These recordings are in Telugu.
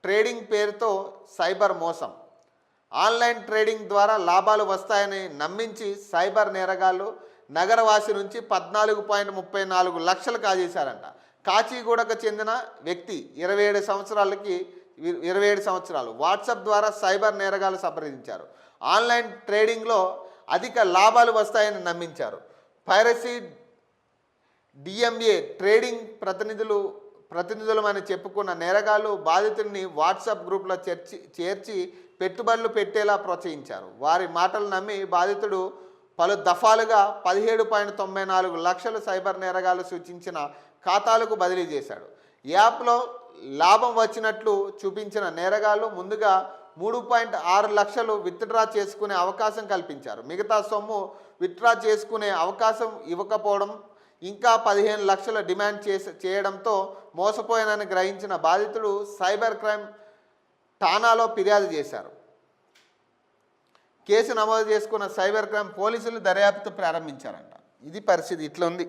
ట్రేడింగ్ పేరుతో సైబర్ మోసం. ఆన్లైన్ ట్రేడింగ్ ద్వారా లాభాలు వస్తాయని నమ్మించి సైబర్ నేరగాళ్లు నగరవాసి నుంచి 14.34 లక్షలు కాజేశారంట. కాచిగూడకు చెందిన వ్యక్తి 27 సంవత్సరాలు వాట్సాప్ ద్వారా సైబర్ నేరగాళ్లు సంప్రదించారు. ఆన్లైన్ ట్రేడింగ్లో అధిక లాభాలు వస్తాయని నమ్మించారు. పైరసీ డిఎంఏ ట్రేడింగ్ ప్రతినిధులమని చెప్పుకున్న నేరగాళ్లు బాధితుడిని వాట్సాప్ గ్రూప్లో చేర్చి పెట్టుబడులు పెట్టేలా ప్రోత్సహించారు. వారి మాటలు నమ్మి బాధితుడు పలు దఫాలుగా 17.94 లక్షలు సైబర్ నేరగాళ్లు సూచించిన ఖాతాలకు బదిలీ చేశాడు. యాప్లో లాభం వచ్చినట్లు చూపించిన నేరగాళ్లు ముందుగా 3.6 లక్షలు విత్డ్రా చేసుకునే అవకాశం కల్పించారు. మిగతా సొమ్ము విత్డ్రా చేసుకునే అవకాశం ఇవ్వకపోవడం, ఇంకా 15 లక్షల డిమాండ్ చేయడంతో మోసపోయానని గ్రహించిన బాధితుడు సైబర్ క్రైమ్ ఠాణాలో ఫిర్యాదు చేశారు. కేసు నమోదు చేసుకున్న సైబర్ క్రైమ్ పోలీసులు దర్యాప్తు ప్రారంభించారంట. ఇది పరిస్థితి, ఇట్లా ఉంది.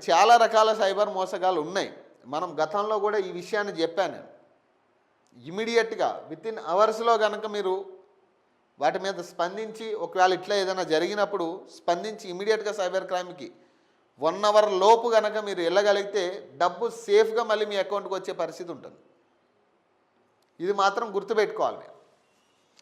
చాలా రకాల సైబర్ మోసగాలు ఉన్నాయి. మనం గతంలో కూడా ఈ విషయాన్ని చెప్పాను. ఇమీడియట్గా వితిన్ అవర్స్లో కనుక మీరు వాటి మీద స్పందించి, ఒకవేళ ఇట్లా ఏదైనా జరిగినప్పుడు స్పందించి ఇమీడియట్గా సైబర్ క్రైమ్కి 1 అవర్ లోపు కనుక మీరు వెళ్ళగలిగితే డబ్బు సేఫ్గా మళ్ళీ మీ అకౌంట్కి వచ్చే పరిస్థితి ఉంటుంది. ఇది మాత్రం గుర్తుపెట్టుకోవాలి.